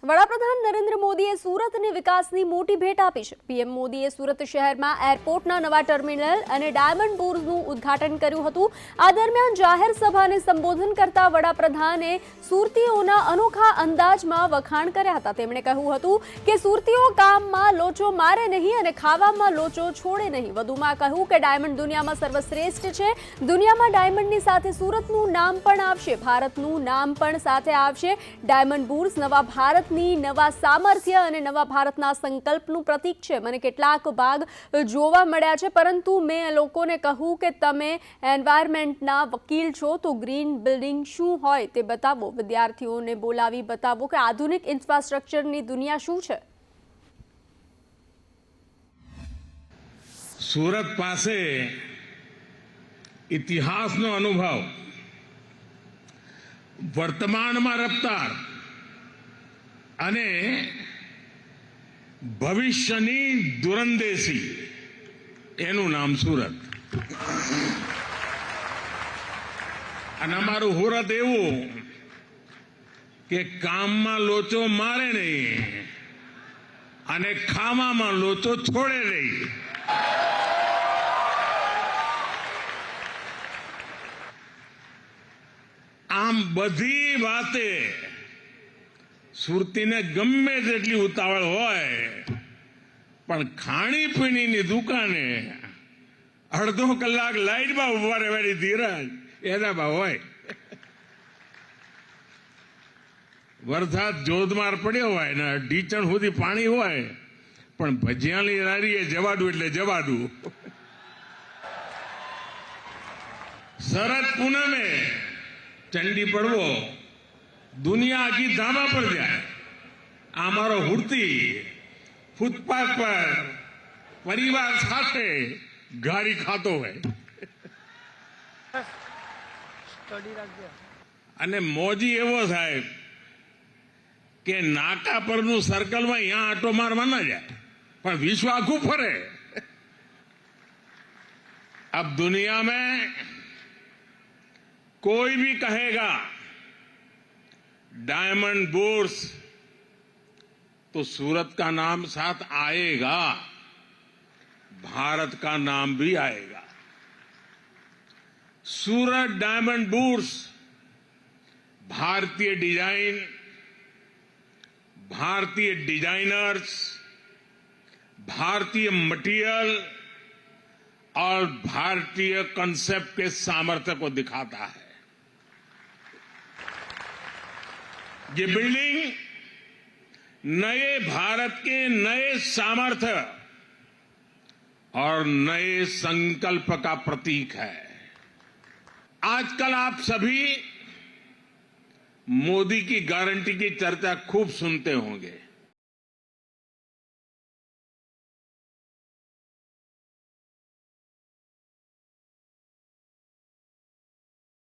વડાપ્રધાન નરેન્દ્ર મોદીએ સુરતને વિકાસની મોટી ભેટ આપી છે। પીએમ મોદીએ સુરત શહેરમાં એરપોર્ટના નવા ટર્મિનલ અને ડાયમંડ બુર્સનું ઉદ્ઘાટન કર્યું હતું। આ દરમિયાન જાહેર સભાને સંબોધન કરતા વડાપ્રધાને સુરતીઓના અનોખા અંદાજમાં વખાણ કર્યા હતા। તેમણે કહ્યું હતું કે સુરતીઓ કામમાં લોચો મારે નહીં અને ખાવામાં લોચો છોડે નહીં। વધુમાં કહ્યું કે ડાયમંડ દુનિયામાં સર્વશ્રેષ્ઠ છે। દુનિયામાં ડાયમંડની સાથે સુરતનું નામ પણ આવશે, ભારતનું નામ પણ સાથે આવશે। ડાયમંડ બુર્સ નવા ભારત નવા સામર્થ્ય અને નવા ભારતના સંકલ્પનું પ્રતીક છે। મને કેટલાક ભાગ જોવા મળ્યા છે, પરંતુ મેં લોકોને કહ્યું કે તમે એન્વાયરમેન્ટના વકીલ છો તો ગ્રીન બિલ્ડિંગ શું હોય તે બતાવો। વિદ્યાર્થીઓને બોલાવી બતાવો કે આધુનિક ઇન્ફ્રાસ્ટ્રક્ચરની દુનિયા શું છે। સુરત પાસે ઇતિહાસનો અનુભવ, વર્તમાનમાં રફતાર અને ભવિષ્યની દૂરંદેશી, એનું નામ સુરત। અને અમારું સુરત એવું કે કામમાં લોચો મારે નહીં અને ખાવામાં લોચો છોડે નહીં। આમ બધી વાતે સુરતીને ગમે તેટલી ઉતાવળ હોય, પણ ખાણીપીણીની દુકાને અડધો કલાક લાઈટમાં ઉભા રહેવાની ધીરજ એનામાં હોય। વરસાદ જોધમાર પડ્યો હોય ને ઢીચણ સુધી પાણી હોય, પણ ભજીયાની લારીએ જવાડું એટલે જવાડું। શરદ પૂનમે ચંડી પડવો, દુનિયા આખી ધાબા પર જાય, અમારો હુડતી ફૂટપાથ પર પરિવાર સાથે ગારી ખાતો હોય। અને મોજી એવો સાહેબ કે નાકા પરનું સર્કલમાં અહીંયા આટો મારવા ના જાય, પણ વિશ્વ આખું ફરે। अब दुनिया में कोई भी कहेगा डायमंड बुर्स तो सूरत का नाम साथ आएगा, भारत का नाम भी आएगा। सूरत डायमंड बुर्स भारतीय डिजाइन, भारतीय डिजाइनर्स, भारतीय मटेरियल और भारतीय कंसेप्ट के सामर्थ्य को दिखाता है। ये बिल्डिंग नए भारत के नए सामर्थ्य और नए संकल्प का प्रतीक है। आजकल आप सभी मोदी की गारंटी की चर्चा खूब सुनते होंगे।